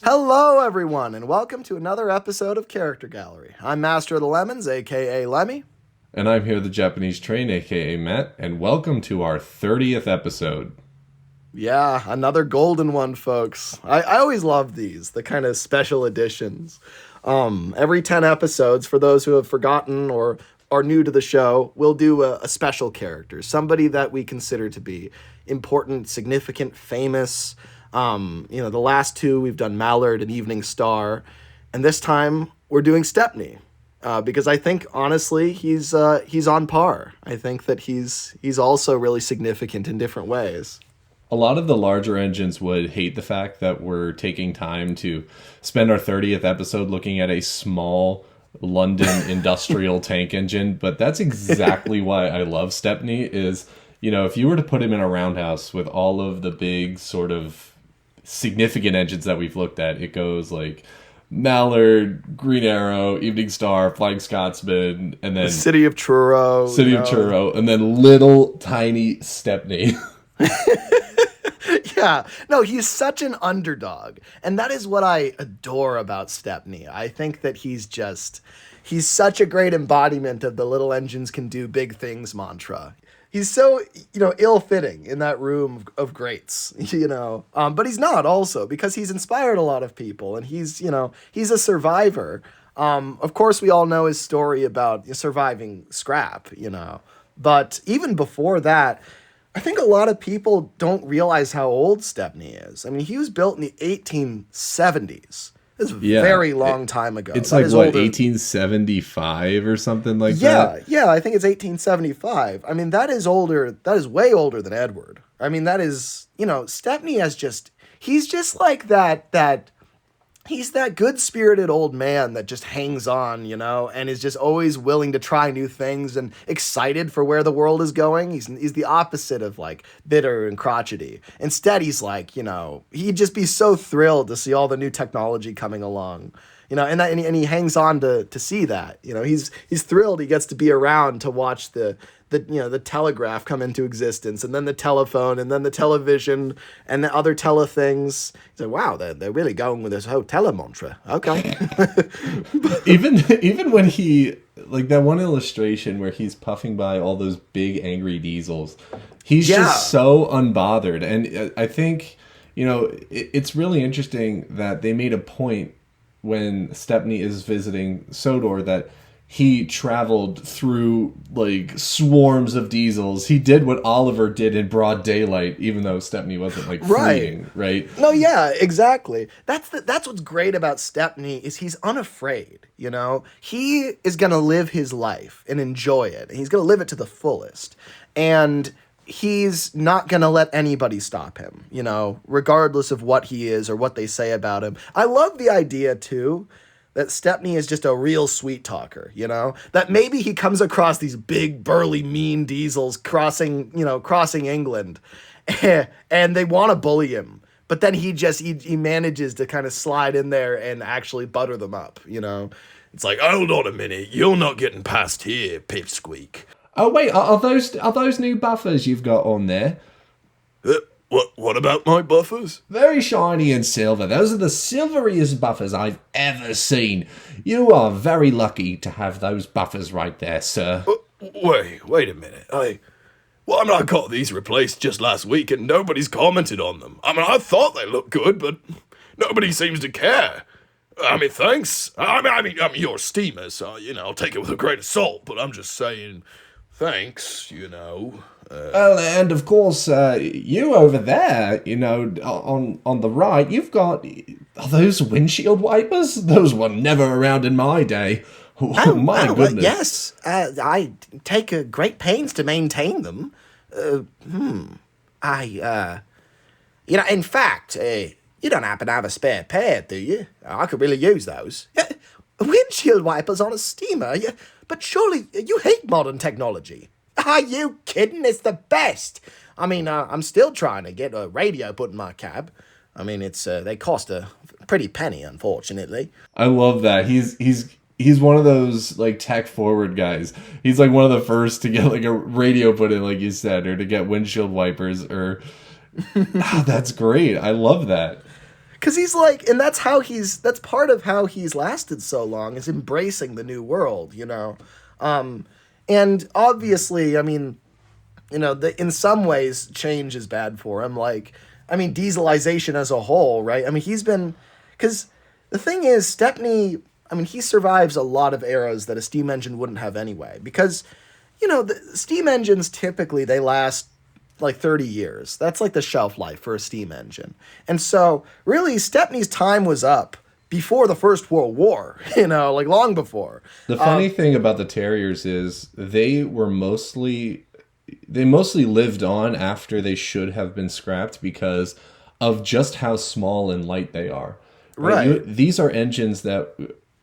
Hello, everyone, and welcome to another episode of Character Gallery. I'm Master of the Lemons, aka Lemmy. And I'm here, the Japanese Train, aka Matt, and welcome to our 30th episode. Yeah, another golden one, folks. I always love these, the kind of special editions. Every 10 episodes, for those who have forgotten or are new to the show, we'll do a special character, somebody that we consider to be important, significant, famous. The last two, we've done Mallard and Evening Star, and this time we're doing Stepney. Because I think, honestly, he's on par. I think that he's also really significant in different ways. A lot of the larger engines would hate the fact that we're taking time to spend our 30th episode looking at a small London industrial tank engine, but that's exactly why I love Stepney is, if you were to put him in a roundhouse with all of the big sort of significant engines that we've looked at, it goes like Mallard, Green Arrow, Evening Star, Flying Scotsman, and then The City of Truro. and then little tiny Stepney. Yeah, no, he's such an underdog. And that is what I adore about Stepney. I think that he's such a great embodiment of the little engines can do big things mantra. He's so, ill-fitting in that room of greats, but he's not also because he's inspired a lot of people and he's a survivor. Of course, we all know his story about surviving scrap, but even before that, I think a lot of people don't realize how old Stepney is. I mean, he was built in the 1870s. It's a very long time ago. It's like, what, 1875 or something like that? Yeah, I think it's 1875. I mean, that is older. That is way older than Edward. I mean, that is, Stepney he's just like that he's that good-spirited old man that just hangs on, and is just always willing to try new things and excited for where the world is going. He's the opposite of, like, bitter and crotchety. Instead, he's like, he'd just be so thrilled to see all the new technology coming along. And he hangs on to see that. He's thrilled he gets to be around to watch the telegraph come into existence, and then the telephone, and then the television, and the other things. He's like, wow, they're really going with this whole telemantra. Okay. even when he, like that one illustration where he's puffing by all those big angry diesels, he's just so unbothered. And I think, it's really interesting that they made a point when Stepney is visiting Sodor that he traveled through like swarms of diesels. He did what Oliver did in broad daylight, even though Stepney wasn't like fleeing, right? No, yeah, exactly. That's what's great about Stepney is he's unafraid. He is gonna live his life and enjoy it, and he's gonna live it to the fullest. And he's not going to let anybody stop him, regardless of what he is or what they say about him. I love the idea, too, that Stepney is just a real sweet talker, that maybe he comes across these big, burly, mean diesels crossing England, and they want to bully him. But then he manages to kind of slide in there and actually butter them up, It's like, hold on a minute, you're not getting past here, pipsqueak. Oh wait, are those new buffers you've got on there? What about my buffers? Very shiny and silver. Those are the silveriest buffers I've ever seen. You are very lucky to have those buffers right there, sir. Wait a minute. I got these replaced just last week and nobody's commented on them. I mean, I thought they looked good, but nobody seems to care. I mean, thanks. I mean, you're a steamer, so, I'll take it with a grain of salt, but I'm just saying... Thanks, Well, and of course, you over there, on the right, you've got... Are those windshield wipers? Those were never around in my day. Oh, my goodness. Yes, I take great pains to maintain them. In fact, you don't happen to have a spare pair, do you? I could really use those. Windshield wipers on a steamer? Yeah. But surely you hate modern technology. Are you kidding? It's the best. I mean, I'm still trying to get a radio put in my cab. I mean, they cost a pretty penny, unfortunately. I love that. He's he's one of those like tech forward guys. He's like one of the first to get like a radio put in, like you said, or to get windshield wipers. Or that's great. I love that. Because he's like, and that's part of how he's lasted so long, is embracing the new world, you know? And obviously, I mean, you know, in some ways, change is bad for him. Like, I mean, dieselization as a whole, right? I mean, because the thing is, Stepney, I mean, he survives a lot of eras that a steam engine wouldn't have anyway. Because, you know, the steam engines typically, they last like 30 years. That's like the shelf life for a steam engine. And so really Stepney's time was up before the First World War, you know, like long before. The funny thing about the Terriers is they mostly lived on after they should have been scrapped because of just how small and light they are. Right. These are engines that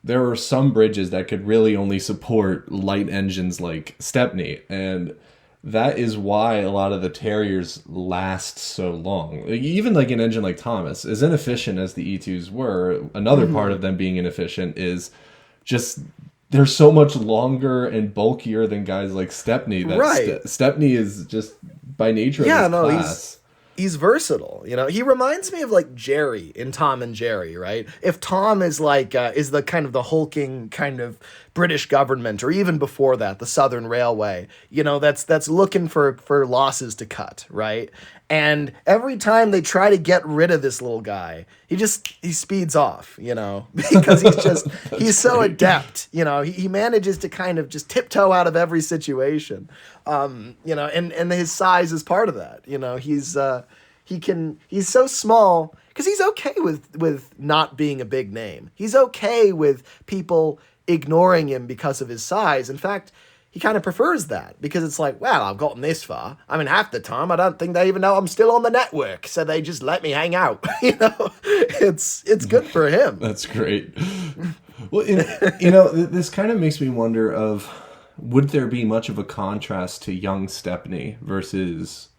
there are some bridges that could really only support light engines like Stepney, and that is why a lot of the Terriers last so long. Even like an engine like Thomas, as inefficient as the E2s were, another part of them being inefficient is just they're so much longer and bulkier than guys like Stepney. That Right. Stepney is just by nature of his class. He's versatile, you know. He reminds me of like Jerry in Tom and Jerry, right? If Tom is like is the kind of the hulking kind of British government, or even before that, the Southern Railway, you know, that's looking for losses to cut, right? And every time they try to get rid of this little guy, he speeds off, you know, because he's so great. adept, you know. He manages to kind of just tiptoe out of every situation, you know, and his size is part of that, you know. He's so small because he's okay with not being a big name. He's okay with people ignoring him because of his size. In fact, he kind of prefers that because it's like, well, I've gotten this far. I mean, half the time I don't think they even know I'm still on the network, so they just let me hang out. You know, it's good for him. That's great. Well, you know, this kind of makes me wonder of, would there be much of a contrast to young Stepney versus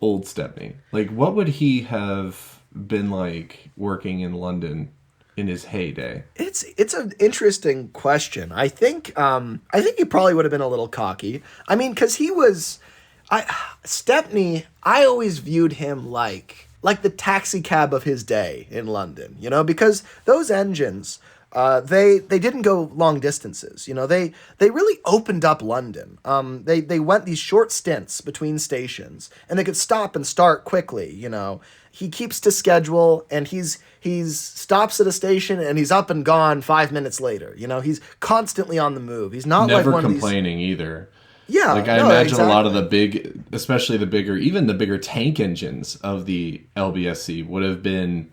old Stepney? Like, what would he have been like working in London in his heyday? It's an interesting question. I think he probably would have been a little cocky. I mean, because Stepney, I always viewed him like the taxi cab of his day in London, you know, because those engines, they didn't go long distances, you know. They really opened up London. They went these short stints between stations, and they could stop and start quickly, you know. He keeps to schedule, and he's stops at a station and he's up and gone 5 minutes later. You know, he's constantly on the move. He's not never like one complaining either. Yeah, like I imagine a lot of the big, especially the bigger tank engines of the LBSC would have been,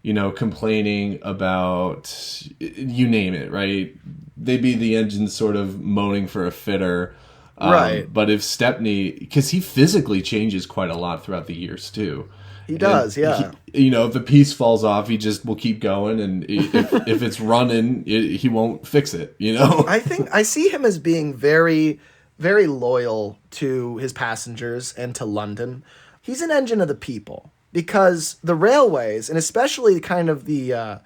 you know, complaining about, you name it, right? They'd be the engines sort of moaning for a fitter. Right. But if Stepney, because he physically changes quite a lot throughout the years too. He does, yeah. You know, if the piece falls off, he just will keep going, and if it's running, he won't fix it, you know? I think I see him as being very, very loyal to his passengers and to London. He's an engine of the people, because the railways, and especially kind of the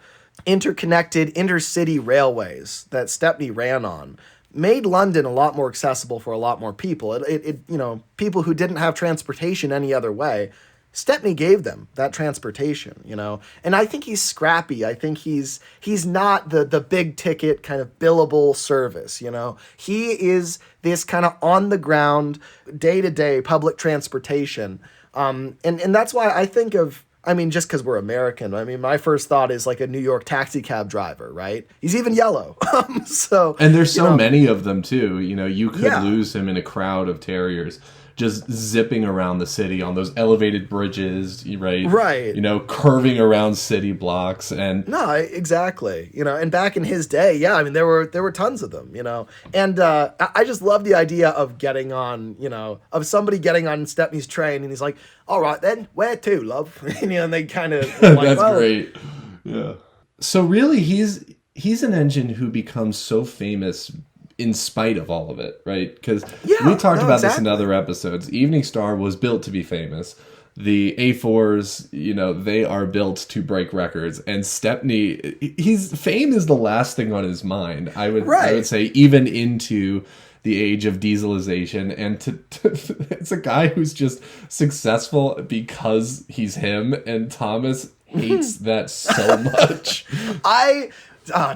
interconnected intercity railways that Stepney ran on, made London a lot more accessible for a lot more people. It you know, people who didn't have transportation any other way, Stepney gave them that transportation, you know. And I think he's scrappy. I think he's not the big ticket kind of billable service, you know. He is this kind of on the ground, day-to-day public transportation. And that's why I think of, I mean, just because we're American, I mean, my first thought is like a New York taxi cab driver, right? He's even yellow. And there's so many of them too. You know, you could lose him in a crowd of Terriers just zipping around the city on those elevated bridges, right? Right. You know, curving around city blocks. And no, exactly. You know, and back in his day, yeah, I mean, there were tons of them, you know. And I just love the idea of getting on, you know, of somebody getting on Stepney's train, and he's like, all right then, where to, love? And, you know, and they kind of like, that's great. Yeah. So really, he's an engine who becomes so famous in spite of all of it, right? Because we talked about this in other episodes. Evening Star was built to be famous. the A4s, you know, they are built to break records. And Stepney, his fame is the last thing on his mind. I would say even into the age of dieselization, and it's a guy who's just successful because he's him, and Thomas hates that so much.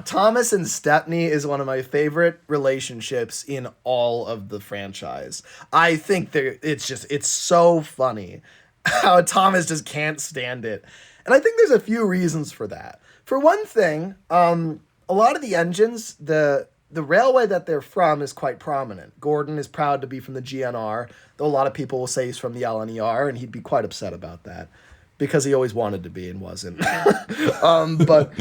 Thomas and Stepney is one of my favorite relationships in all of the franchise. I think it's so funny how Thomas just can't stand it. And I think there's a few reasons for that. For one thing, a lot of the engines, the railway that they're from is quite prominent. Gordon is proud to be from the GNR, though a lot of people will say he's from the LNER, and he'd be quite upset about that because he always wanted to be and wasn't. But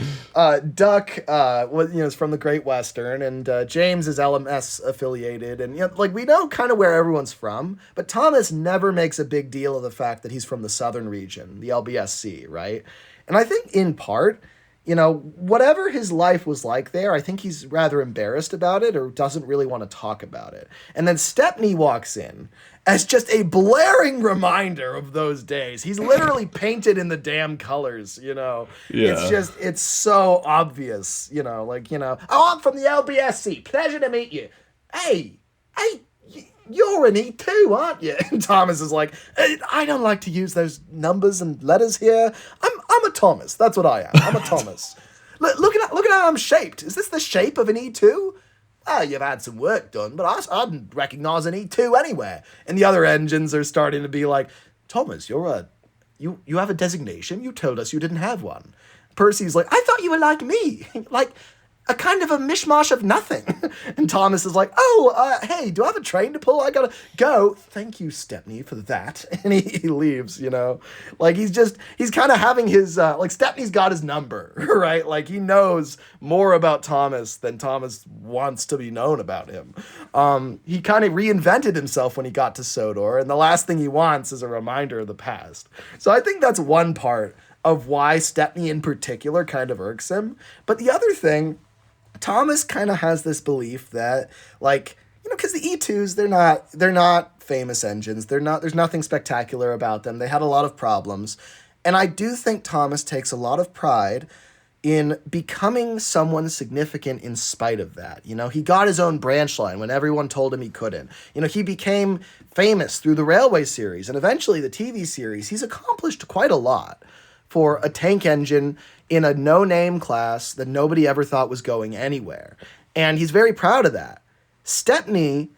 Duck is from the Great Western, and James is LMS affiliated, and we know kind of where everyone's from. But Thomas never makes a big deal of the fact that he's from the Southern region, the LBSC, right? And I think in part, whatever his life was like there, I think he's rather embarrassed about it or doesn't really want to talk about it. And then Stepney walks in as just a blaring reminder of those days. He's literally painted in the damn colors, Yeah. It's so obvious, oh, I'm from the LBSC. Pleasure to meet you. Hey, you're an E2, aren't you? And Thomas is like, I don't like to use those numbers and letters here. I'm a Thomas. That's what I am. I'm a Thomas. Look at how I'm shaped. Is this the shape of an E2? Oh, you've had some work done, but I didn't recognize an E2 anywhere. And the other engines are starting to be like, Thomas, you have a designation? You told us you didn't have one. Percy's like, I thought you were like me. Like a kind of a mishmash of nothing. And Thomas is like, hey, do I have a train to pull? I gotta go. Thank you, Stepney, for that. And he leaves, Like he's kind of having his, Stepney's got his number, right? Like he knows more about Thomas than Thomas wants to be known about him. He kind of reinvented himself when he got to Sodor, and the last thing he wants is a reminder of the past. So I think that's one part of why Stepney in particular kind of irks him. But the other thing, Thomas kind of has this belief that, because the E2s, they're not famous engines. There's nothing spectacular about them. They had a lot of problems. And I do think Thomas takes a lot of pride in becoming someone significant in spite of that. He got his own branch line when everyone told him he couldn't. He became famous through the Railway series and eventually the TV series. He's accomplished quite a lot for a tank engine in a no-name class that nobody ever thought was going anywhere. And he's very proud of that. Stepney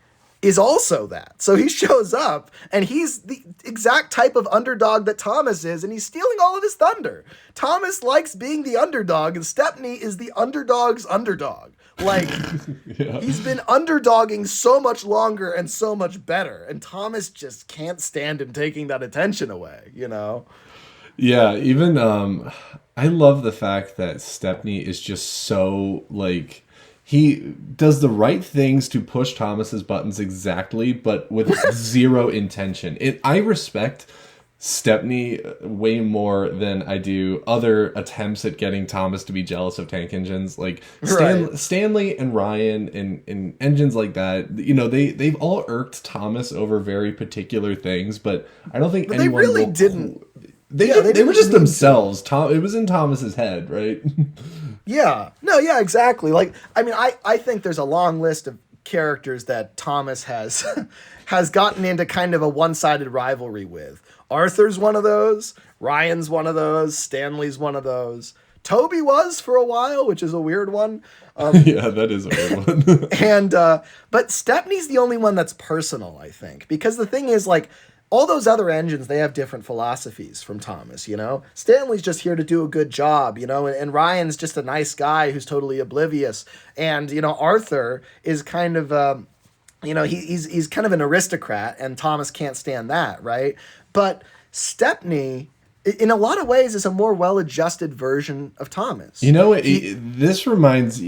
is also that. So he shows up, and he's the exact type of underdog that Thomas is, and he's stealing all of his thunder. Thomas likes being the underdog, and Stepney is the underdog's underdog. He's been underdogging so much longer and so much better, and Thomas just can't stand him taking that attention away, Yeah, even I love the fact that Stepney is just so he does the right things to push Thomas's buttons exactly, but with zero intention. I respect Stepney way more than I do other attempts at getting Thomas to be jealous of tank engines. Stanley and Ryan and engines like that, they've all irked Thomas over very particular things, but I don't think anyone they really didn't. They were just themselves. It was in Thomas's head, right? Yeah. No, yeah, exactly. I think there's a long list of characters that Thomas has gotten into kind of a one-sided rivalry with. Arthur's one of those. Ryan's one of those. Stanley's one of those. Toby was for a while, which is a weird one. Yeah, that is a weird one. But Stepney's the only one that's personal, I think. Because the thing is, all those other engines, they have different philosophies from Thomas, Stanley's just here to do a good job, and Ryan's just a nice guy who's totally oblivious. And, Arthur is kind of, he's kind of an aristocrat, and Thomas can't stand that, right? But Stepney, in a lot of ways, is a more well-adjusted version of Thomas. This reminds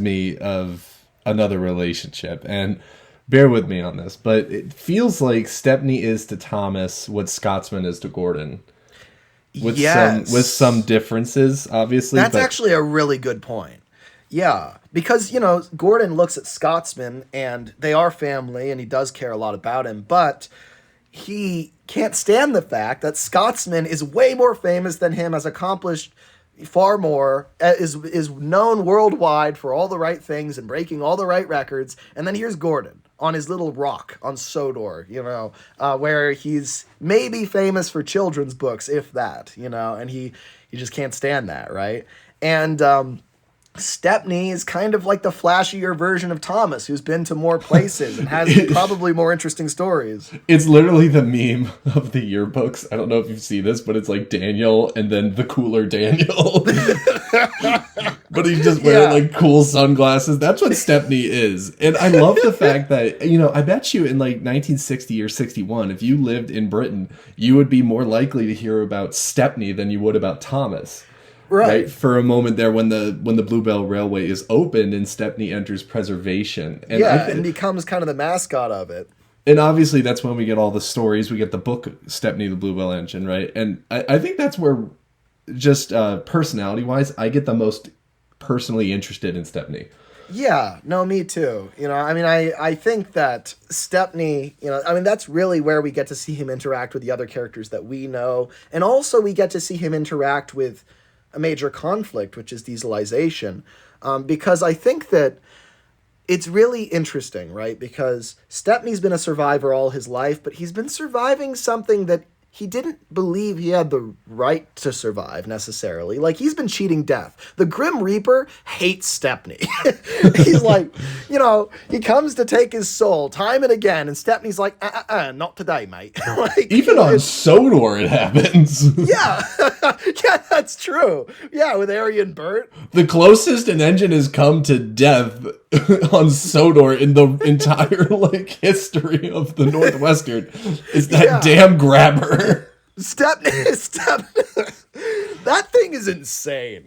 me of another relationship, and bear with me on this, but it feels like Stepney is to Thomas what Scotsman is to Gordon. With some differences, obviously. That's actually a really good point. Yeah, because, Gordon looks at Scotsman, and they are family, and he does care a lot about him, but, he can't stand the fact that Scotsman is way more famous than him, has accomplished far more, is known worldwide for all the right things and breaking all the right records. And then here's Gordon on his little rock on Sodor, where he's maybe famous for children's books, if that, and he just can't stand that, right? And Stepney is kind of like the flashier version of Thomas, who's been to more places and has probably more interesting stories. It's literally the meme of the yearbooks. I don't know if you've seen this, but it's like Daniel and then the cooler Daniel. But he's just wearing like cool sunglasses. That's what Stepney is. And I love the fact that, I bet you in like 1960 or 61, if you lived in Britain, you would be more likely to hear about Stepney than you would about Thomas. Right. For a moment there when the Bluebell Railway is opened and Stepney enters preservation. And and becomes kind of the mascot of it. And obviously that's when we get all the stories. We get the book Stepney the Bluebell Engine, right? And I think that's where just personality-wise, I get the most personally interested in Stepney. Yeah, no, me too. I think that Stepney, that's really where we get to see him interact with the other characters that we know. And also we get to see him interact with a major conflict, which is dieselization, because I think that it's really interesting, right? Because Stepney's been a survivor all his life, but he's been surviving something that he didn't believe he had the right to survive necessarily. Like, he's been cheating death. The Grim Reaper hates Stepney. He's like, he comes to take his soul time and again, and Stepney's like, not today, mate. Like, even on Sodor it happens. Yeah. Yeah, that's true. Yeah, with Arian Burt. The closest an engine has come to death on Sodor in the entire history of the Northwestern is that damn grabber. Stepney. That thing is insane.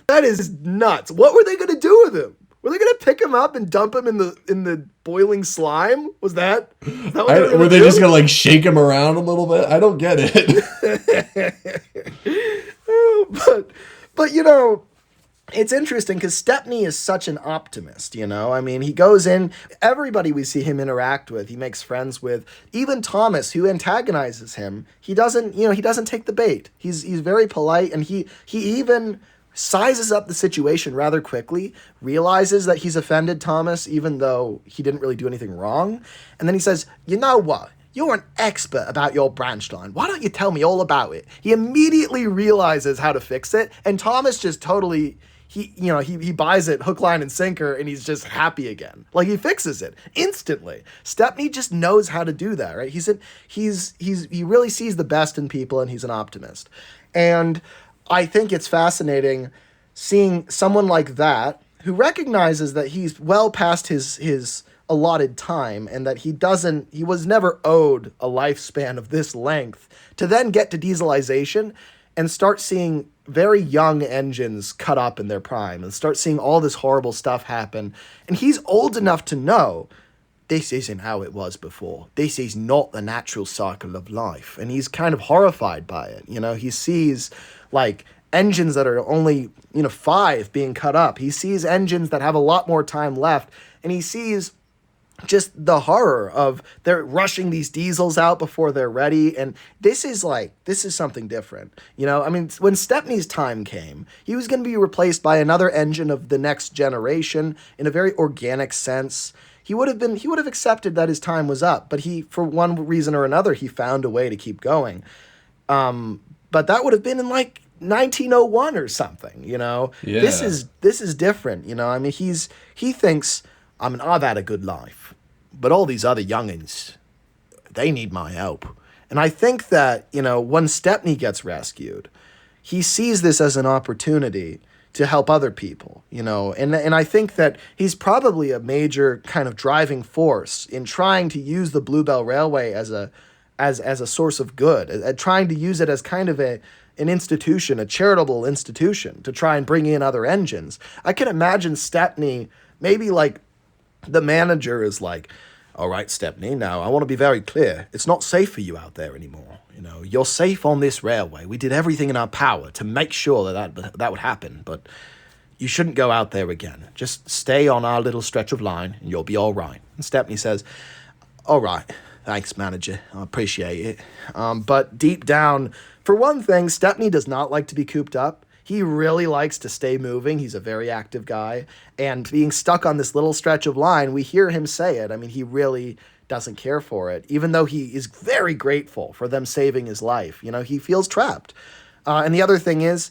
That is nuts. What were they going to do with him? Were they going to pick him up and dump him in the boiling slime? Was that what were they just going to shake him around a little bit? I don't get it. but it's interesting because Stepney is such an optimist, he goes in, everybody we see him interact with, he makes friends with, even Thomas, who antagonizes him, he doesn't take the bait. He's very polite, and he even sizes up the situation rather quickly, realizes that he's offended Thomas, even though he didn't really do anything wrong. And then he says, you know what? You're an expert about your branch line. Why don't you tell me all about it? He immediately realizes how to fix it. And Thomas just totally, he buys it hook, line, and sinker, and he's just happy again. Like, he fixes it instantly. Stepney just knows how to do that, right? He really sees the best in people, and he's an optimist. And I think it's fascinating seeing someone like that who recognizes that he's well past his allotted time and that he was never owed a lifespan of this length, to then get to dieselization and start seeing very young engines cut up in their prime and start seeing all this horrible stuff happen. And he's old enough to know this isn't how it was before. This is not the natural cycle of life. And he's kind of horrified by it. He sees engines that are only, 5 being cut up. He sees engines that have a lot more time left, and he sees just the horror of they're rushing these diesels out before they're ready. And this is something different. When Stepney's time came, he was going to be replaced by another engine of the next generation in a very organic sense. He would have accepted that his time was up, but he, for one reason or another, he found a way to keep going. But that would have been in 1901 or something, Yeah. This is different, he thinks, I've had a good life, but all these other youngins, they need my help. And I think that, when Stepney gets rescued, he sees this as an opportunity to help other people, and I think that he's probably a major kind of driving force in trying to use the Bluebell Railway as a source of good, at trying to use it as kind of an institution, a charitable institution, to try and bring in other engines. I can imagine Stepney, maybe the manager is like, all right, Stepney, now I want to be very clear. It's not safe for you out there anymore. You're safe on this railway. We did everything in our power to make sure that would happen, but you shouldn't go out there again. Just stay on our little stretch of line and you'll be all right. And Stepney says, all right, Thanks, manager. I appreciate it. But deep down, for one thing, Stepney does not like to be cooped up. He really likes to stay moving. He's a very active guy. And being stuck on this little stretch of line, we hear him say it. I mean, he really doesn't care for it, even though he is very grateful for them saving his life. You know, he feels trapped. And the other thing is,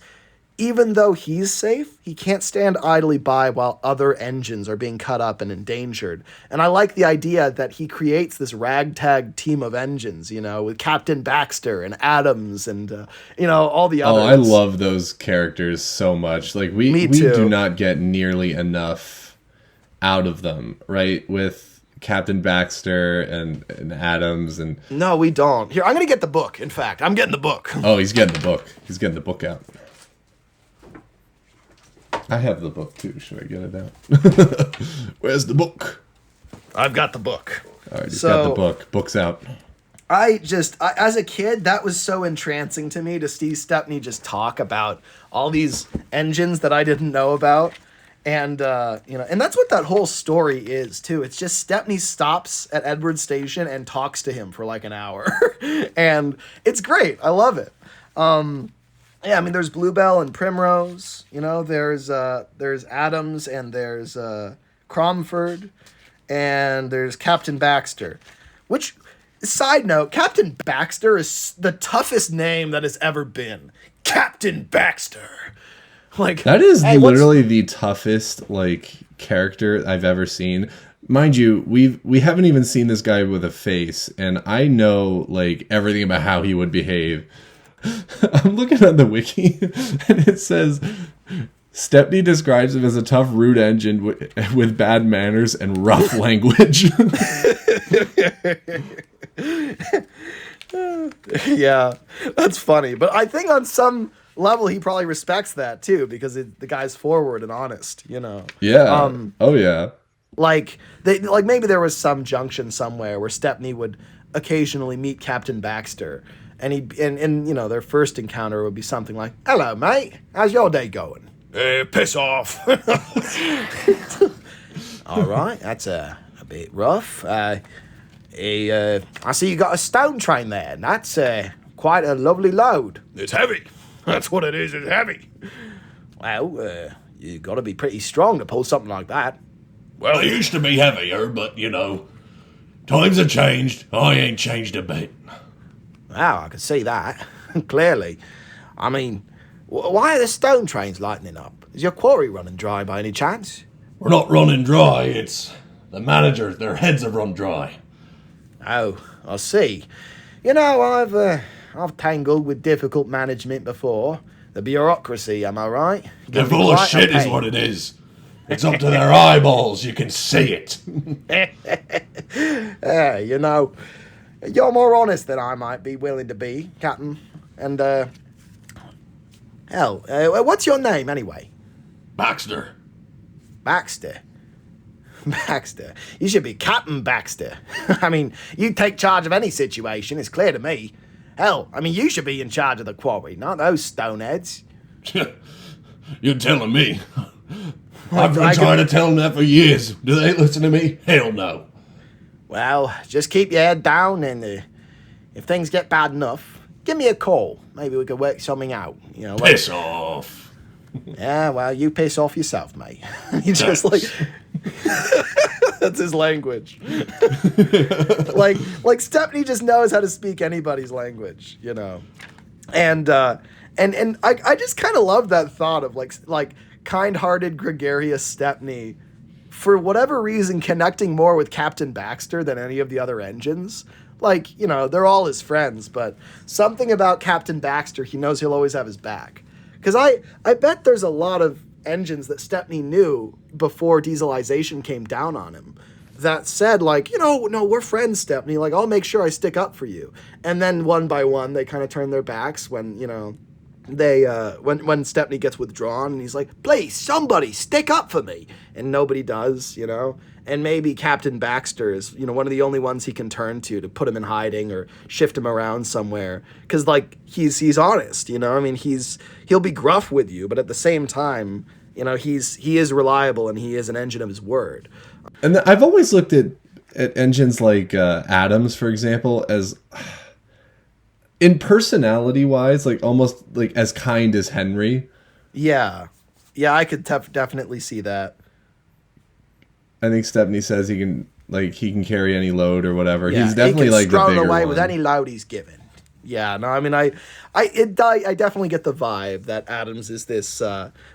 even though he's safe, he can't stand idly by while other engines are being cut up and endangered. And I like the idea that he creates this ragtag team of engines, you know, with Captain Baxter and Adams and, you know, all the others. Oh, I love those characters so much. Like, we do not get nearly enough out of them, right? With Captain Baxter and Adams and... No, we don't. Here, I'm going to get the book. In fact, I'm getting the book. Oh, he's getting the book. He's getting the book out. I have the book too. Should I get it out? Where's the book? I've got the book. All right, he's got the book. Book's out. As a kid, that was so entrancing to me to see Stepney just talk about all these engines that I didn't know about. And, you know, and that's what that whole story is, too. It's just Stepney stops at Edward Station and talks to him for like an hour. And it's great. I love it. Yeah, I mean, there's Bluebell and Primrose. You know, there's Adams and there's Cromford and there's Captain Baxter. Which, side note, Captain Baxter is the toughest name that has ever been. Captain Baxter. Like, that is literally the toughest like character I've ever seen. Mind you, we haven't even seen this guy with a face, and I know like everything about how he would behave. I'm looking at the wiki, and it says Stepney describes him as a tough, rude engine with bad manners and rough language. Yeah, that's funny. But I think on some level he probably respects that too, because the guy's forward and honest, you know. Yeah. Oh yeah. Like maybe there was some junction somewhere where Stepney would occasionally meet Captain Baxter. And you know, their first encounter would be something like, "Hello, mate. How's your day going?" Piss off. All right, that's a bit rough. I see you got a stone train there. And that's quite a lovely load. It's heavy. That's what it is. It's heavy. Well, you got to be pretty strong to pull something like that. Well, it used to be heavier, but, you know, times have changed. I ain't changed a bit. Wow, I can see that. Clearly. I mean, why are the stone trains lightening up? Is your quarry running dry by any chance? We're not running dry. It's the managers. Their heads have run dry. Oh, I see. You know, I've tangled with difficult management before. The bureaucracy, am I right? They're full of shit is what it is. It's up to their eyeballs. You can see it. Yeah, you know, you're more honest than I might be willing to be, Captain. And, what's your name, anyway? Baxter. Baxter? Baxter. You should be Captain Baxter. I mean, you take charge of any situation, it's clear to me. Hell, I mean, you should be in charge of the quarry, not those stoneheads. You're telling me. I've been trying to tell them that for years. Do they listen to me? Hell no. Well, just keep your head down, and if things get bad enough, give me a call. Maybe we could work something out. You know, like, Piss off. Yeah, well, you piss off yourself, mate. You just like that's his language. like Stepney just knows how to speak anybody's language, you know. And I just kind of love that thought of like kind-hearted, gregarious Stepney, for whatever reason, connecting more with Captain Baxter than any of the other engines. Like, you know, they're all his friends, but something about Captain Baxter, he knows he'll always have his back. Because I bet there's a lot of engines that Stepney knew before dieselization came down on him that said, like, you know, no, we're friends, Stepney. Like, I'll make sure I stick up for you. And then one by one, they kind of turn their backs when, you know, they when Stepney gets withdrawn, and he's like, please, somebody stick up for me. And nobody does, you know. And maybe Captain Baxter is, you know, one of the only ones he can turn to put him in hiding or shift him around somewhere. Because, like, he's honest, you know. I mean, he'll be gruff with you, but at the same time, you know, he is reliable, and he is an engine of his word. And I've always looked at engines like Adams, for example, as in personality wise, like almost like as kind as Henry. Yeah. Yeah, I could definitely see that. I think Stepney says he can carry any load or whatever. Yeah, He's definitely he can like the stroll bigger away one. with any load he's given. Yeah, no, I mean, I definitely get the vibe that Adams is this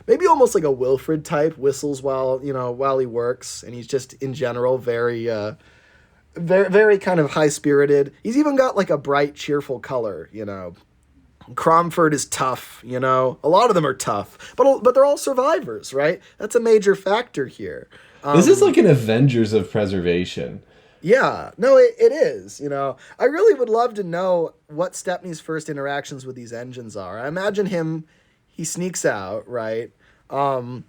maybe almost like a Wilfred type, whistles while he works, and he's just in general very very kind of high spirited. He's even got like a bright, cheerful color. Cromford is tough. A lot of them are tough, but they're all survivors, right? That's a major factor here. This is like an Avengers of preservation. Yeah, no, it is. I really would love to know what Stepney's first interactions with these engines are. I imagine he sneaks out, right? And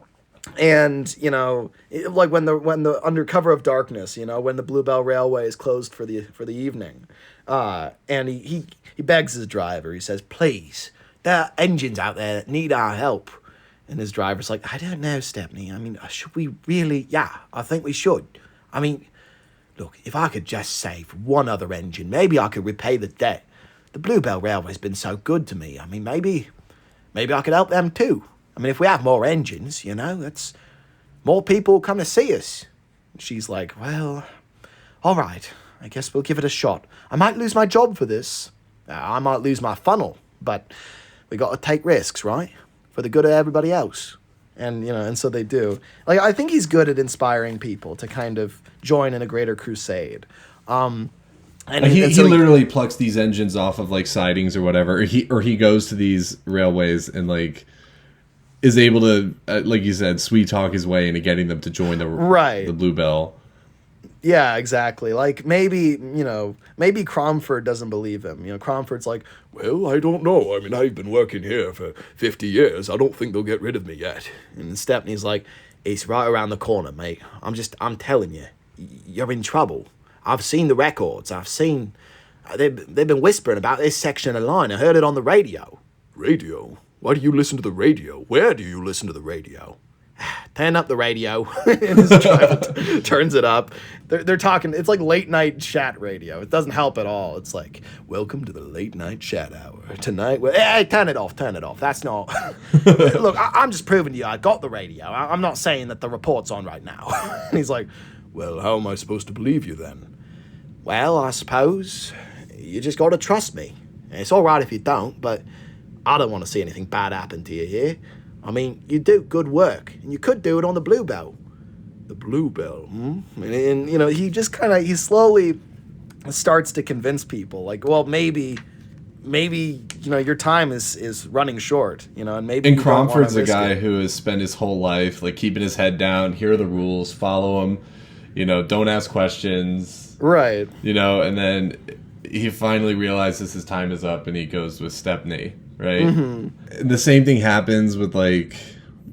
like when the under cover of darkness, when the Bluebell Railway is closed for the evening, and he begs his driver. He says, "Please, there are engines out there that need our help." And his driver's like, "I don't know, Stepney. I mean, should we really? Yeah, I think we should. I mean, look, if I could just save one other engine, maybe I could repay the debt. The Bluebell Railway's been so good to me. I mean, maybe I could help them too. I mean, if we have more engines, that's more people come to see us." And she's like, "Well, all right. I guess we'll give it a shot. I might lose my job for this. I might lose my funnel, but we got to take risks, right? For the good of everybody else." And so they do. Like, I think he's good at inspiring people to kind of join in a greater crusade. And he literally plucks these engines off of like sidings or whatever, or he goes to these railways and like is able to, like you said, sweet talk his way into getting them to join the Bluebell. Yeah, exactly. Like maybe Cromford doesn't believe him. Cromford's like, "Well, I don't know. I mean, I've been working here for 50 years. I don't think they'll get rid of me yet." and Stepney's like, "It's right around the corner, mate. I'm telling you, you're in trouble. I've seen the records. I've seen, they've been whispering about this section of the line. I heard it on the radio." Radio? Why do you listen to the radio? Where do you listen to the radio? "Turn up the radio." And his driver turns it up. They're talking. It's like late night chat radio. It doesn't help at all. It's like, "Welcome to the late night chat hour tonight." Well, hey, turn it off. That's not. Look, I'm just proving to you I got the radio. I'm not saying that the report's on right now. And he's like, "Well, how am I supposed to believe you then?" "Well, I suppose you just got to trust me. It's all right if you don't, but I don't want to see anything bad happen to you here. I mean, you do good work, and you could do it on the Bluebell." The Bluebell, hmm? And he slowly starts to convince people, like, well, maybe your time is running short, and maybe. And Cromford's a guy who has spent his whole life like keeping his head down. Here are the rules, follow them. Don't ask questions. Right. And then he finally realizes his time is up, and he goes with Stepney. Right. Mm-hmm. And the same thing happens with like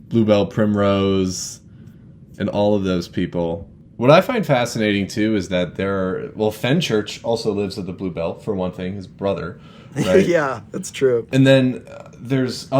Bluebell Primrose and all of those people. What I find fascinating too is that Fenchurch also lives at the Bluebell, for one thing, his brother. Right? Yeah, that's true. And then there's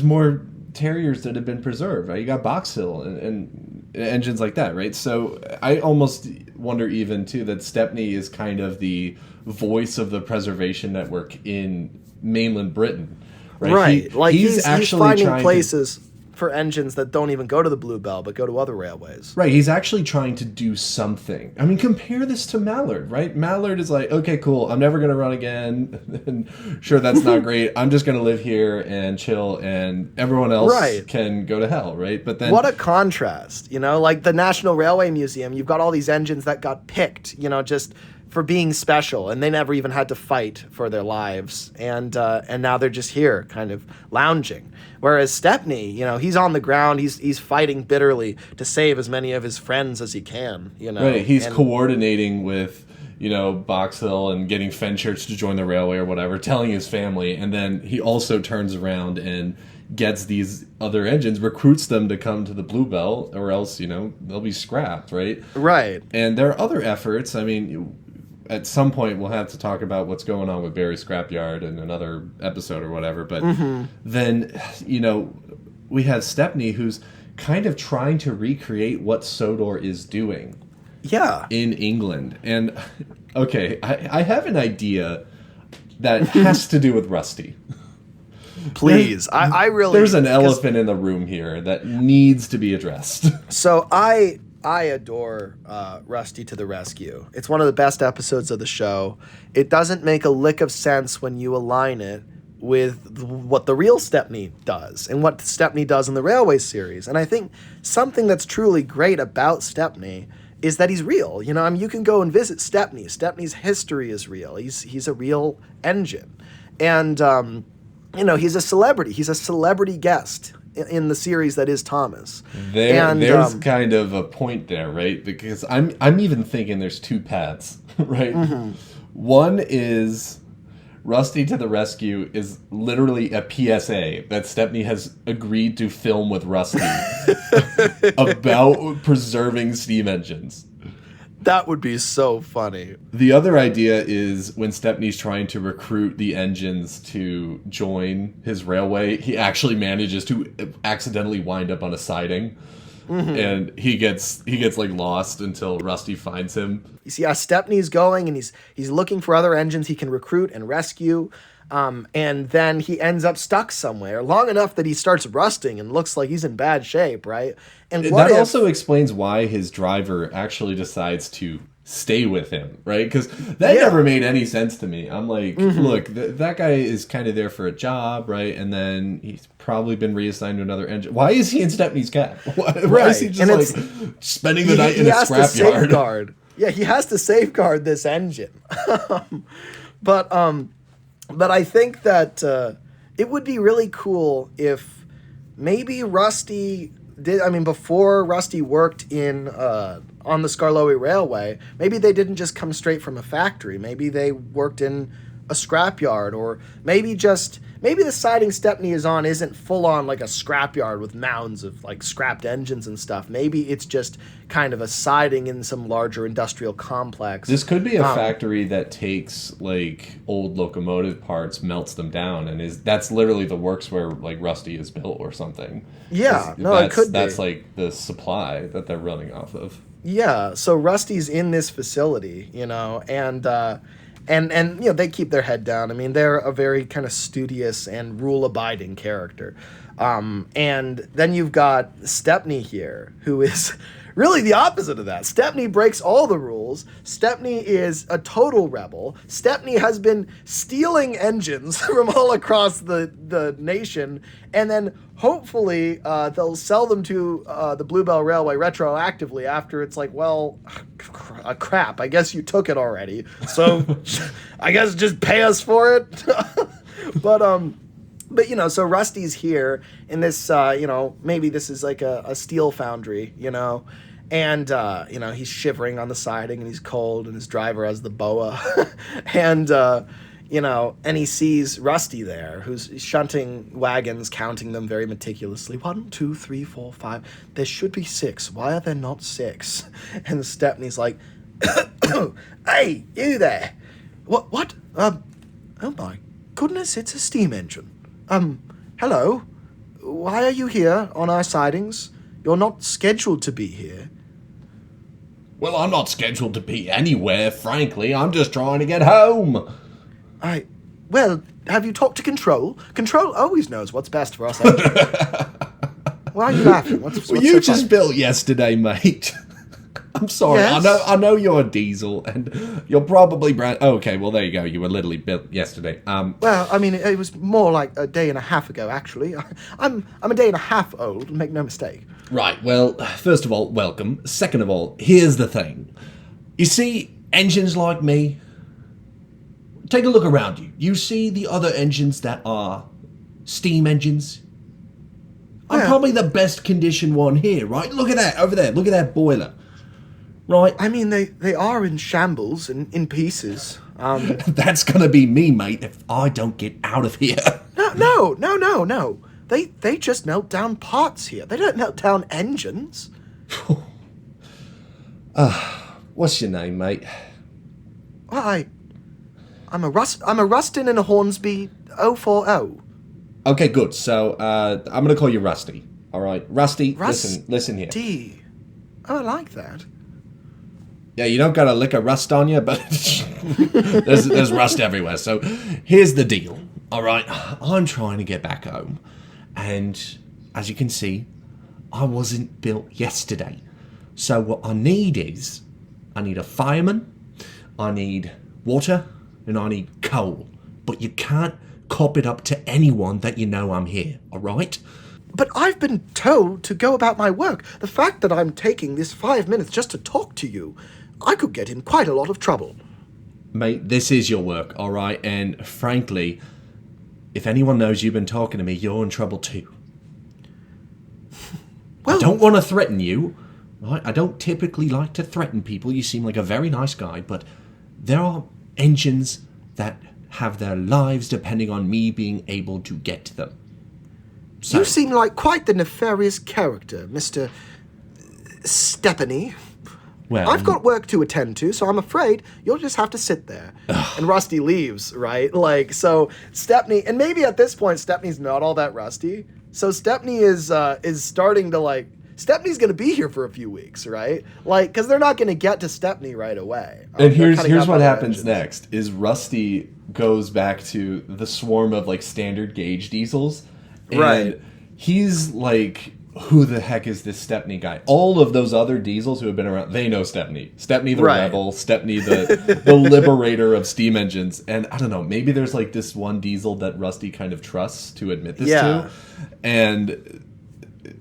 more terriers that have been preserved, right? You got Box Hill and engines like that, right? So I almost wonder even too that Stepney is kind of the voice of the preservation network in mainland Britain. Right. He's finding places for engines that don't even go to the Bluebell, but go to other railways. Right. He's actually trying to do something. I mean, compare this to Mallard, right? Mallard is like, okay, cool. I'm never going to run again. And sure, that's not great. I'm just going to live here and chill, and everyone else can go to hell, right? But then, what a contrast, like the National Railway Museum. You've got all these engines that got picked, just for being special, and they never even had to fight for their lives, and now they're just here, kind of lounging. Whereas Stepney, he's on the ground, he's fighting bitterly to save as many of his friends as he can. Right, he's coordinating with Box Hill and getting Fenchurch to join the railway or whatever, telling his family, and then he also turns around and gets these other engines, recruits them to come to the Bluebell, or else they'll be scrapped, right? Right. And there are other efforts. I mean, at some point we'll have to talk about what's going on with Barry Scrapyard in another episode or whatever. But then, we have Stepney who's kind of trying to recreate what Sodor is doing. Yeah. in England. And okay, I have an idea that has to do with Rusty. Please. I really... There's an elephant in the room here that needs to be addressed. So I adore Rusty to the Rescue. It's one of the best episodes of the show. It doesn't make a lick of sense when you align it with what the real Stepney does and what Stepney does in the Railway series. And I think something that's truly great about Stepney is that he's real. You know, I mean, you can go and visit Stepney. Stepney's history is real. He's a real engine. And, you know, he's a celebrity. He's a celebrity guest in the series that is Thomas. There's kind of a point there, right? Because I'm even thinking there's two paths, right? Mm-hmm. One is Rusty to the Rescue is literally a PSA that Stepney has agreed to film with Rusty about preserving steam engines. That would be so funny. The other idea is when Stepney's trying to recruit the engines to join his railway, he actually manages to accidentally wind up on a siding. Mm-hmm. And he gets like lost until Rusty finds him. You see how Stepney's going, and he's looking for other engines he can recruit and rescue. And then he ends up stuck somewhere long enough that he starts rusting and looks like he's in bad shape, right? And that also explains why his driver actually decides to stay with him, right? Because that never made any sense to me. I'm like, look, that guy is kind of there for a job, right? And then he's probably been reassigned to another engine. Why is he in Stepney's cab? Why is he just spending the night in a scrapyard? Yeah, he has to safeguard this engine. But I think that it would be really cool if maybe Rusty did. I mean, before Rusty worked on the Skarloey Railway, maybe they didn't just come straight from a factory. Maybe they worked in a scrapyard, or maybe the siding Stepney is on isn't full on like a scrapyard with mounds of like scrapped engines and stuff. Maybe it's just kind of a siding in some larger industrial complex. This could be a factory that takes like old locomotive parts, melts them down, and that's literally the works where like Rusty is built or something. Yeah, it could be. That's like the supply that they're running off of. Yeah, so Rusty's in this facility, you know, and you know, they keep their head down. I mean, they're a very kind of studious and rule-abiding character. And then you've got Stepney here, who is really the opposite of that. Stepney breaks all the rules. Stepney is a total rebel. Stepney has been stealing engines from all across the nation, and then hopefully they'll sell them to the Bluebell Railway retroactively after it's like, well, crap, I guess you took it already. So I guess just pay us for it. But, you know, so Rusty's here in this, you know, maybe this is like a steel foundry, you know, and, you know, he's shivering on the siding and he's cold and his driver has the boa and, you know, and he sees Rusty there who's shunting wagons, counting them very meticulously. 1, 2, 3, 4, 5. There should be 6. Why are there not 6? And Stepney's like, hey, you there. What? Oh my goodness, it's a steam engine. Hello? Why are you here on our sidings? You're not scheduled to be here. Well, I'm not scheduled to be anywhere, frankly. I'm just trying to get home. Well, have you talked to Control? Control always knows what's best for us engines. Why are you laughing? What's you so just funny? built yesterday, mate. I'm sorry. Yes? I know you're a diesel, and you're probably brand. Okay, well there you go. You were literally built yesterday. Well, I mean, it was more like a day and a half ago, actually. I'm a day and a half old. Make no mistake. Right. Well, first of all, welcome. Second of all, here's the thing. You see, engines like me. Take a look around you. You see the other engines that are steam engines. I'm probably the best conditioned one here, right? Look at that over there. Look at that boiler. Right. I mean, they are in shambles and in pieces. That's gonna be me, mate, if I don't get out of here. No. They just melt down parts here. They don't melt down engines. What's your name, mate? Well, I'm a Rustin in a Hornsby 040. Okay, good. So I'm gonna call you Rusty. All right, Rusty. Listen here. Oh, I like that. Yeah, you don't got a lick of rust on you, but there's rust everywhere. So here's the deal. All right, I'm trying to get back home. And as you can see, I wasn't built yesterday. So what I need a fireman, I need water, and I need coal. But you can't cop it up to anyone that you know I'm here, all right? But I've been told to go about my work. The fact that I'm taking this 5 minutes just to talk to you, I could get in quite a lot of trouble. Mate, this is your work, all right? And frankly, if anyone knows you've been talking to me, you're in trouble too. Well, I don't want to threaten you. Right? I don't typically like to threaten people. You seem like a very nice guy, but there are engines that have their lives depending on me being able to get to them. So, you seem like quite the nefarious character, Mr. Stepney. well, I've got work to attend to, so I'm afraid you'll just have to sit there. And Rusty leaves, right? Like, so Stepney, and maybe at this point Stepney's not all that rusty. So Stepney is starting to like, Stepney's going to be here for a few weeks, right? Like, because they're not going to get to Stepney right away. And here's cutting up what other happens engines. next is Rusty goes back to the swarm of like standard gauge diesels. And Right. he's like, who the heck is this Stepney guy? All of those other diesels who have been around, they know Stepney. Stepney the Right. rebel, Stepney the liberator of steam engines. And I don't know, maybe there's like this one diesel that Rusty kind of trusts to admit this Yeah. to. And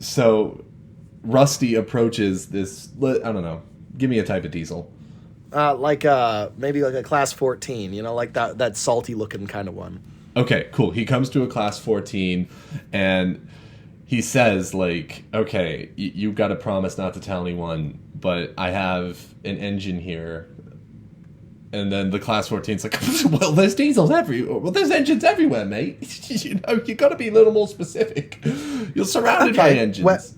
so Rusty approaches this, I don't know, give me a type of diesel. Maybe like a class 14, like that salty looking kind of one. Okay, cool. He comes to a class 14 and he says, like, okay, you've got to promise not to tell anyone, but I have an engine here. And then the class 14's like, well, there's diesels everywhere. Well, there's engines everywhere, mate. You got to be a little more specific. You're surrounded by engines.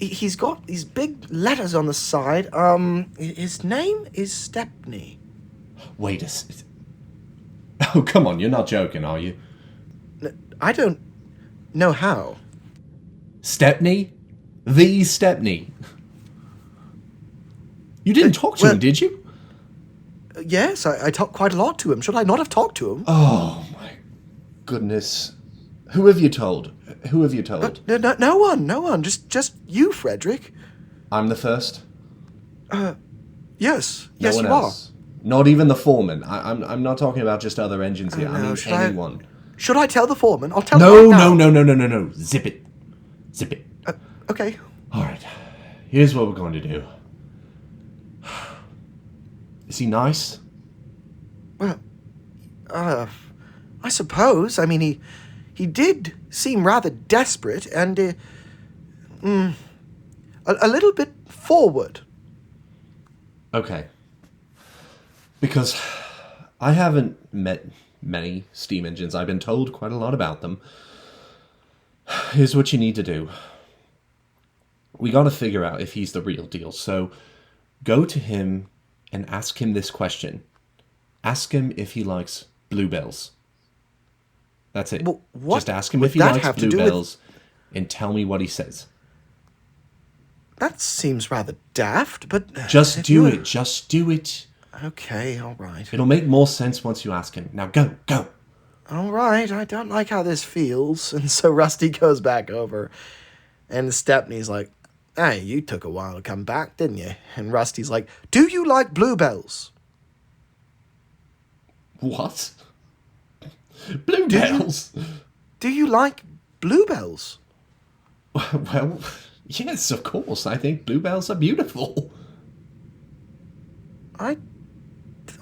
He's got these big letters on the side. His name is Stepney. Wait a second. Oh, come on. You're not joking, are you? I don't know how. Stepney? The Stepney. You didn't talk to him, did you? Yes, I talked quite a lot to him. Should I not have talked to him? Oh, my goodness. Who have you told? Who have you told? No one. Just you, Frederick. I'm the first? Yes, No yes, one you else? Not even the foreman. I'm not talking about just other engines here. Oh, I no, mean should I- anyone. are. Should I tell the foreman? I'll tell him No, right now. no. Zip it. Zip it. Okay. All right. Here's what we're going to do. Is he nice? Well, I suppose. I mean, he did seem rather desperate and a little bit forward. Okay. Because I haven't met many steam engines. I've been told quite a lot about them. Here's what you need to do. We got to figure out if he's the real deal. So go to him and ask him this question. Ask him if he likes bluebells. That's it. Well, what Just ask him would if he that likes have to do with- bluebells and tell me what he says. That seems rather daft, but... Just if do you're- it. Just do it. Okay, all right. It'll make more sense once you ask him. Now go. All right, I don't like how this feels. And so Rusty goes back over, and Stepney's like, hey, you took a while to come back, didn't you? And Rusty's like, do you like bluebells? What? Bluebells? Do you like bluebells? Well, yes, of course. I think bluebells are beautiful.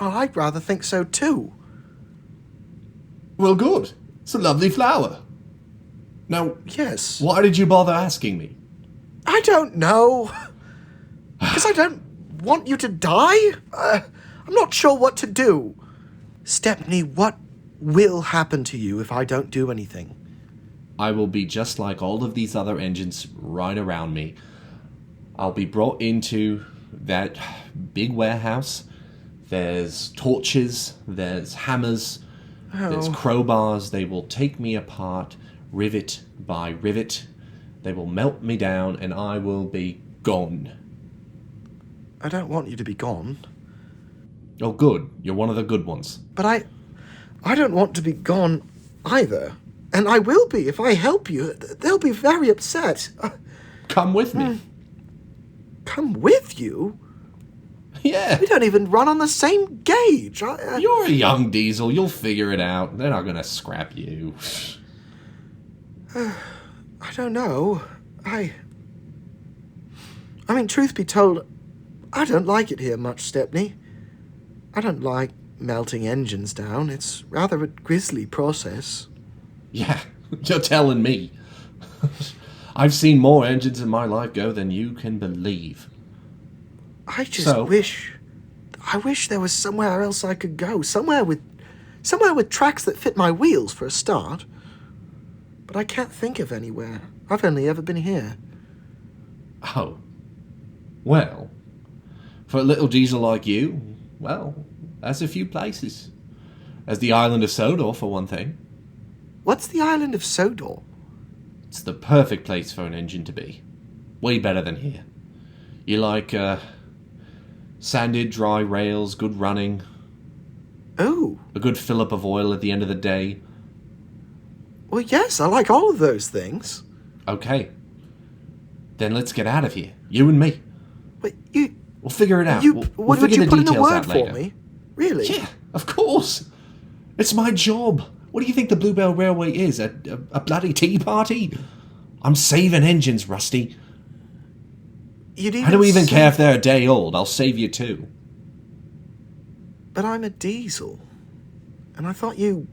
I'd rather think so too. Well, good. It's a lovely flower. Now, Yes. why did you bother asking me? I don't know. Because I don't want you to die. I'm not sure what to do. Stepney, what will happen to you if I don't do anything? I will be just like all of these other engines right around me. I'll be brought into that big warehouse. There's torches, there's hammers, there's crowbars. They will take me apart, rivet by rivet. They will melt me down, and I will be gone. I don't want you to be gone. Oh, good. You're one of the good ones. But I don't want to be gone either. And I will be if I help you. They'll be very upset. Come with me. Come with you? Yeah. We don't even run on the same gauge. You're a young diesel. You'll figure it out. They're not going to scrap you. I don't know. I mean, truth be told, I don't like it here much, Stepney. I don't like melting engines down. It's rather a grisly process. Yeah, you're telling me. I've seen more engines in my life go than you can believe. I just wish there was somewhere else I could go. Somewhere with tracks that fit my wheels for a start. But I can't think of anywhere. I've only ever been here. Oh. Well, for a little diesel like you, well, there's a few places. There's the island of Sodor, for one thing. What's the island of Sodor? It's the perfect place for an engine to be. Way better than here. You like, sanded, dry rails, good running. Oh. A good fill-up of oil at the end of the day. Well, yes, I like all of those things. Okay. Then let's get out of here. You and me. Wait, We'll figure it out. We'll would figure you the put in a details word out for later. me? Really? Yeah, of course. It's my job. What do you think the Bluebell Railway is? A bloody tea party? I'm saving engines, Rusty. I don't even care if they're a day old. I'll save you too. But I'm a diesel. And I thought you...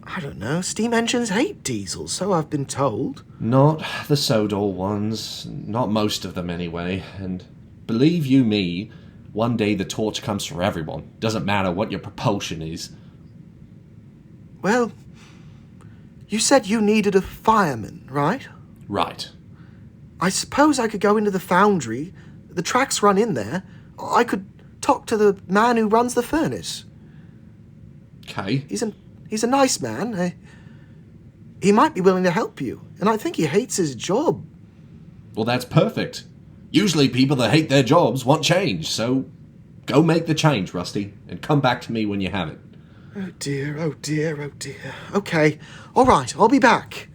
I don't know, steam engines hate diesels, so I've been told. Not the Sodor ones. Not most of them, anyway. And believe you me, one day the torch comes for everyone. Doesn't matter what your propulsion is. Well, you said you needed a fireman, right? Right. I suppose I could go into the foundry. The tracks run in there. I could talk to the man who runs the furnace. Okay. He's a nice man. He might be willing to help you, and I think he hates his job. Well, that's perfect. Usually people that hate their jobs want change, so go make the change, Rusty, and come back to me when you have it. Oh dear, oh dear, oh dear. Okay, all right, I'll be back.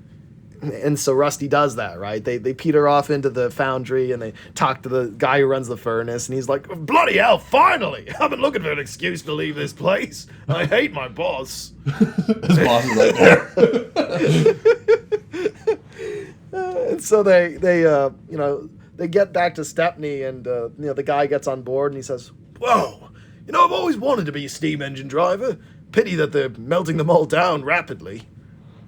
And so Rusty does that, right? They peter off into the foundry and they talk to the guy who runs the furnace, and he's like, Bloody hell, finally! I've been looking for an excuse to leave this place. I hate my boss. His boss is right there. and so they get back to Stepney, and the guy gets on board and he says, Whoa, I've always wanted to be a steam engine driver. Pity that they're melting them all down rapidly.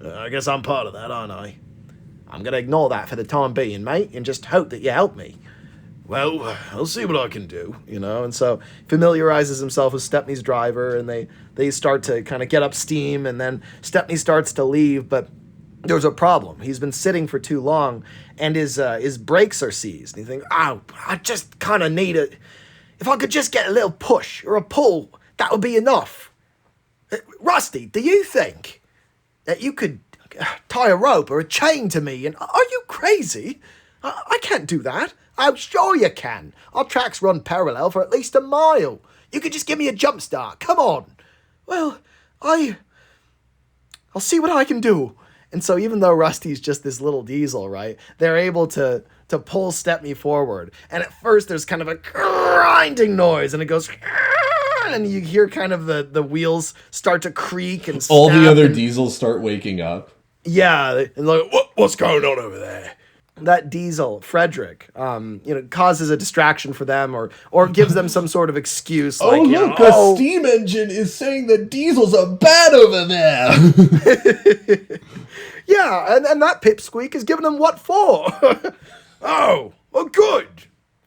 I guess I'm part of that, aren't I? I'm going to ignore that for the time being, mate, and just hope that you help me. Well, I'll see what I can do. And so familiarizes himself with Stepney's driver, and they start to kind of get up steam, and then Stepney starts to leave, but there's a problem. He's been sitting for too long, and his brakes are seized. And you think, I just kind of need it. If I could just get a little push or a pull, that would be enough. Rusty, do you think that you could tie a rope or a chain to me? And are you crazy? I can't do that. I'm sure you can. Our tracks run parallel for at least a mile. You could just give me a jump start. Come on. Well, I'll see what I can do. And so even though Rusty's just this little diesel, right, they're able to pull Stepney forward. And at first there's kind of a grinding noise, and it goes... and you hear kind of the wheels start to creak and snap. All the other diesels start waking up. Yeah. And like, What's going on over there? That diesel, Frederick, causes a distraction for them or gives them some sort of excuse. Like, a steam engine is saying that diesels are bad over there. Yeah, and that pipsqueak is giving them what for? Oh, well, good.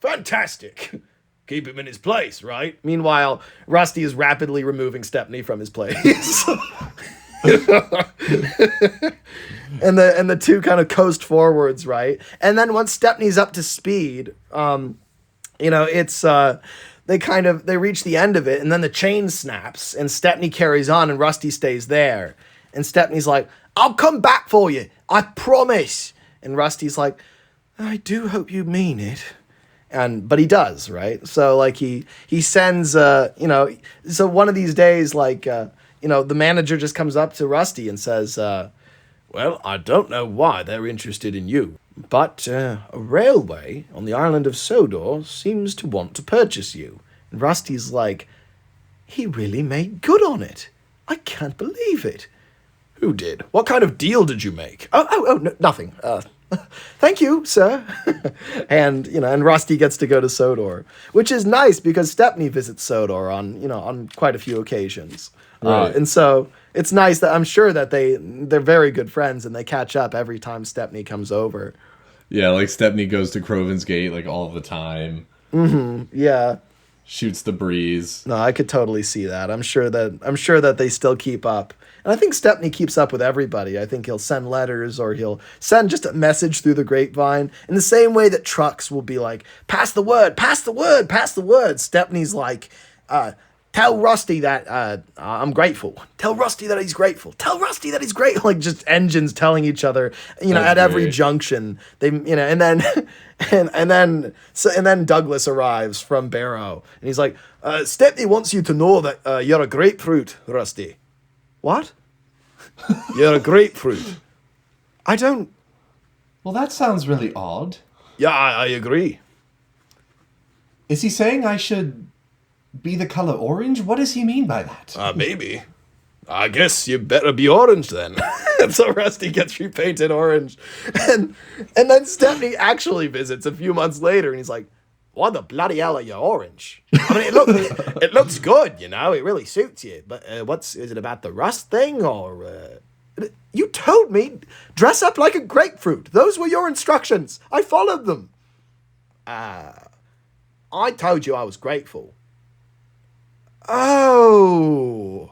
Fantastic. Keep him in his place, right? Meanwhile, Rusty is rapidly removing Stepney from his place. and the two kind of coast forwards, right? And then once Stepney's up to speed, it's they reach the end of it, and then the chain snaps, and Stepney carries on, and Rusty stays there. And Stepney's like, I'll come back for you, I promise. And Rusty's like, I do hope you mean it. but he does, right? So like he sends so one of these days, like the manager just comes up to Rusty and says, well, I don't know why they're interested in you, but a railway on the island of Sodor seems to want to purchase you. And Rusty's like, he really made good on it. I can't believe it. Who did? What kind of deal did you make? Oh, no, nothing. Thank you, sir. and Rusty gets to go to Sodor, which is nice because Stepney visits Sodor on quite a few occasions. Right. And so it's nice that I'm sure that they're very good friends and they catch up every time Stepney comes over. Yeah, like Stepney goes to Croven's Gate like all the time. Yeah. Shoots the breeze. No, I could totally see that. I'm sure that they still keep up. And I think Stepney keeps up with everybody. I think he'll send letters or he'll send just a message through the grapevine in the same way that Trucks will be like, pass the word, pass the word, pass the word. Stepney's like, tell Rusty that I'm grateful. Tell Rusty that he's grateful. Tell Rusty that he's grateful. Like just engines telling each other, at every junction. They, and then Douglas arrives from Barrow and he's like, Stepney wants you to know that you're a grapefruit, Rusty. What? You're a grapefruit. I don't. Well, that sounds really odd. Yeah, I agree. Is he saying I should be the color orange? What does he mean by that? Maybe. I guess you better be orange then. And so Rusty gets repainted orange. And then Stepney actually visits a few months later and he's like, why the bloody hell are you orange? I mean, it looks good, it really suits you. But is it about the rust thing or... You told me, dress up like a grapefruit. Those were your instructions. I followed them. I told you I was grateful. Oh...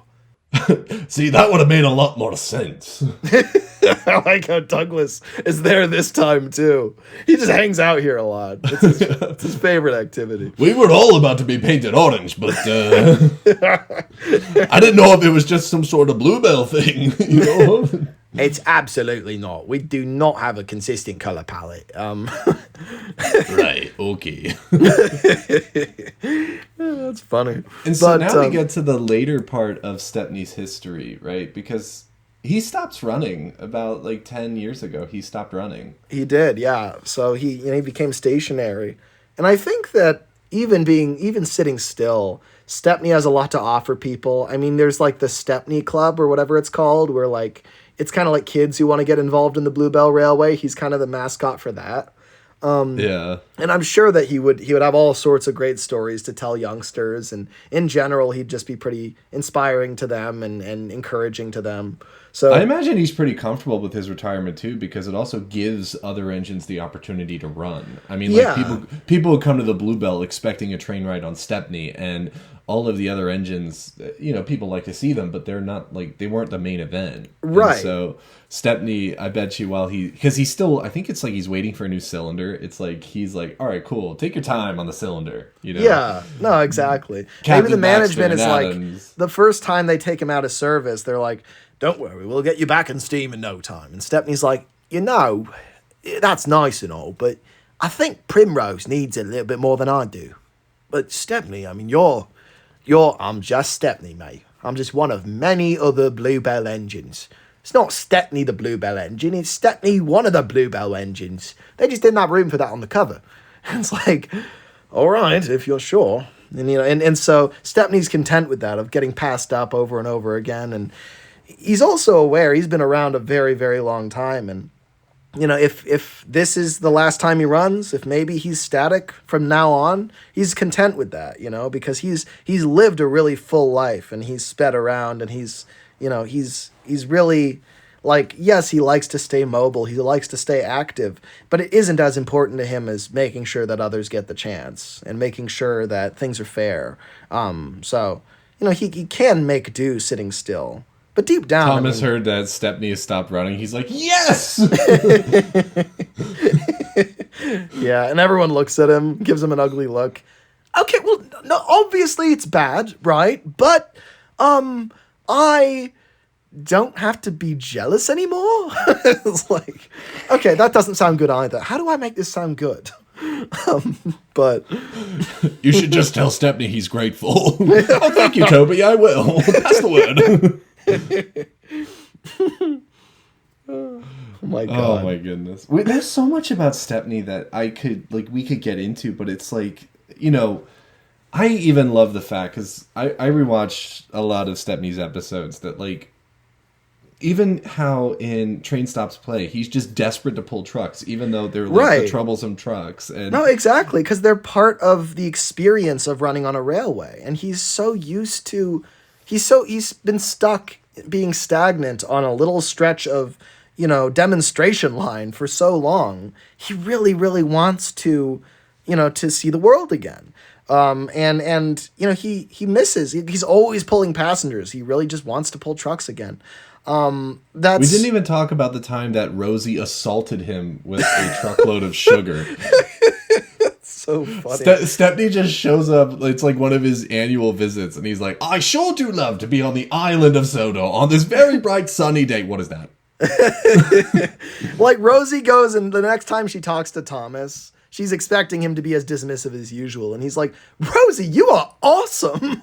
See, that would have made a lot more sense. I like how Douglas is there this time, too. He just hangs out here a lot. It's his favorite activity. We were all about to be painted orange, but I didn't know if it was just some sort of bluebell thing, It's absolutely not. We do not have a consistent color palette. Right, okay. That's funny. And so now we get to the later part of Stepney's history, right? Because he stops running about 10 years ago. He stopped running. He did, yeah. So he became stationary. And I think that even sitting still, Stepney has a lot to offer people. I mean, there's the Stepney Club or whatever it's called, where it's kind of like kids who want to get involved in the Bluebell Railway. He's kind of the mascot for that. Yeah. And I'm sure that he would have all sorts of great stories to tell youngsters. And in general, he'd just be pretty inspiring to them and encouraging to them. So I imagine he's pretty comfortable with his retirement too, because it also gives other engines the opportunity to run. I mean, people would come to the Bluebell expecting a train ride on Stepney, and all of the other engines, people like to see them, but they're not they weren't the main event. Right. And so Stepney, I bet you because he's still, I think it's he's waiting for a new cylinder. It's he's all right, cool, take your time on the cylinder, Yeah, no, exactly. Captain Maybe the management Baxter and is Adams. the first time they take him out of service, they're like, don't worry, we'll get you back in steam in no time. And Stepney's like, that's nice and all, but I think Primrose needs it a little bit more than I do. But Stepney, I mean, I'm just Stepney, mate. I'm just one of many other Bluebell engines. It's not Stepney the Bluebell Engine, it's Stepney one of the Bluebell engines. They just didn't have room for that on the cover. And it's all right, if you're sure. And and so Stepney's content with that, of getting passed up over and over again. And he's also aware he's been around a very, very long time. And, if this is the last time he runs, if maybe he's static from now on, he's content with that, because he's lived a really full life and he's sped around and he's really yes, he likes to stay mobile. He likes to stay active, but it isn't as important to him as making sure that others get the chance and making sure that things are fair. So, he can make do sitting still. But deep down, Thomas heard that Stepney has stopped running. He's like, yes! Yeah, and everyone looks at him, gives him an ugly look. Okay, well, no, obviously it's bad, right? But, I don't have to be jealous anymore? It's okay, that doesn't sound good either. How do I make this sound good? But You should just tell Stepney he's grateful. Oh, thank you, Toby. I will. Pass the word. oh my god. Oh my goodness. There's so much about Stepney that we could get into, but it's like, I even love the fact, because I rewatched a lot of Stepney's episodes, that like, even how in Train Stops Play, he's just desperate to pull trucks, even though they're like the troublesome trucks. And no, exactly, because they're part of the experience of running on a railway, and he's so used to, he's been stuck being stagnant on a little stretch of, demonstration line for so long. He really, really wants to, to see the world again. And he misses. He's always pulling passengers. He really just wants to pull trucks again. We didn't even talk about the time that Rosie assaulted him with a truckload of sugar. So funny. Stepney just shows up. It's like one of his annual visits, and he's like, "I sure do love to be on the island of Sodo on this very bright sunny day." What is that? Like Rosie goes, and the next time she talks to Thomas, she's expecting him to be as dismissive as usual, and he's like, "Rosie, you are awesome."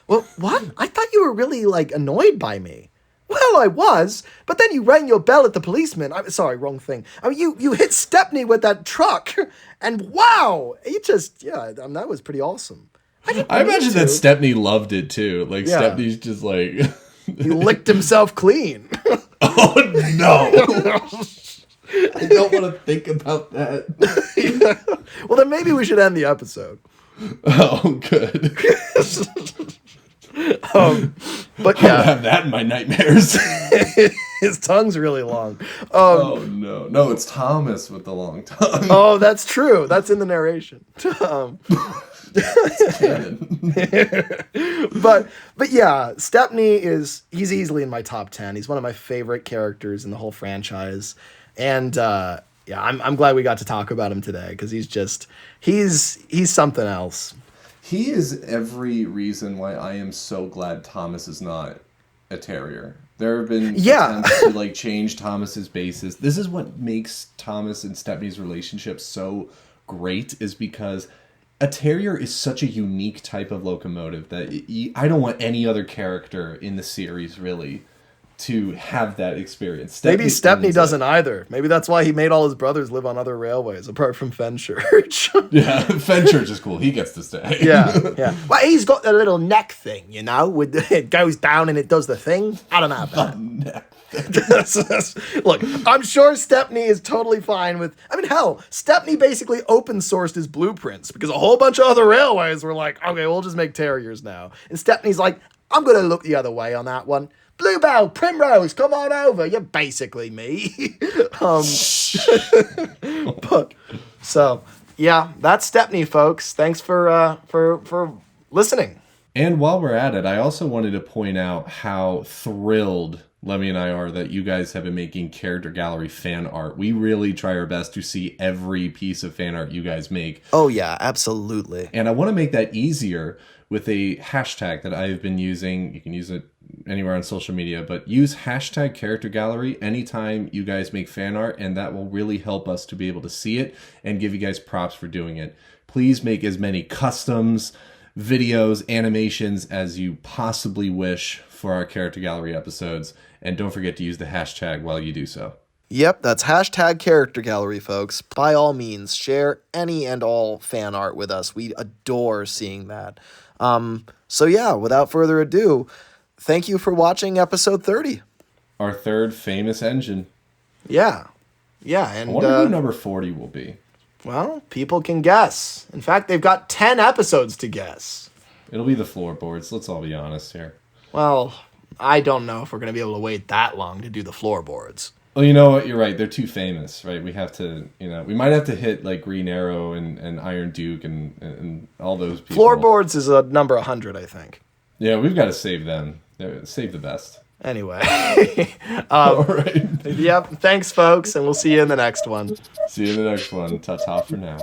Well, what? I thought you were really like annoyed by me. Well, I was, but then you rang your bell at the policeman. I'm sorry, wrong thing. I mean, you hit Stepney with that truck, and wow, that was pretty awesome. I imagine that Stepney loved it too. Like Stepney's just like he licked himself clean. Oh no! I don't want to think about that. Well, then maybe we should end the episode. Oh, good. But I have that in my nightmares. His tongue's really long. Oh no, it's Thomas with the long tongue. Oh, that's true. That's in the narration. But yeah, Stepney he's easily in my top 10. He's one of my favorite characters in the whole franchise, and I'm glad we got to talk about him today, because he's something else. He is every reason why I am so glad Thomas is not a terrier. There have been attempts to like change Thomas's basis. This is what makes Thomas and Stepney's relationship so great, is because a terrier is such a unique type of locomotive that I don't want any other character in the series really to have that experience. Maybe Stepney doesn't either. Maybe that's why he made all his brothers live on other railways, apart from Fenchurch. Yeah, Fenchurch is cool. He gets to stay. Yeah. Well, he's got the little neck thing, with it goes down and it does the thing. I don't know about that. Look, I'm sure Stepney is totally fine with... I mean, hell, Stepney basically open-sourced his blueprints, because a whole bunch of other railways were like, okay, we'll just make terriers now. And Stepney's like, I'm going to look the other way on that one. Bluebell, Primrose, come on over. You're basically me. That's Stepney, folks. Thanks for listening. And while we're at it, I also wanted to point out how thrilled Lemmy and I are that you guys have been making Character Gallery fan art. We really try our best to see every piece of fan art you guys make. Oh yeah, absolutely. And I want to make that easier with a hashtag that I've been using. You can use it anywhere on social media, but use hashtag Character Gallery anytime you guys make fan art, and that will really help us to be able to see it and give you guys props for doing it. Please make as many customs, videos, animations as you possibly wish for our Character Gallery episodes, and don't forget to use the hashtag while you do so. Yep, that's hashtag Character Gallery, folks. By all means, share any and all fan art with us. We adore seeing that. Without further ado, thank you for watching episode 30. Our third famous engine. Yeah, and I wonder who number 40 will be. Well, people can guess. In fact, they've got 10 episodes to guess. It'll be the floorboards. Let's all be honest here. Well, I don't know if we're going to be able to wait that long to do the floorboards. Well, you know what? You're right. They're too famous, right? We have to, we might have to hit like Green Arrow and Iron Duke and all those people. Floorboards is a number 100, I think. Yeah, we've got to save them. Save the best. Anyway. All right. Yep. Thanks, folks, and we'll see you in the next one. See you in the next one. Ta-ta for now.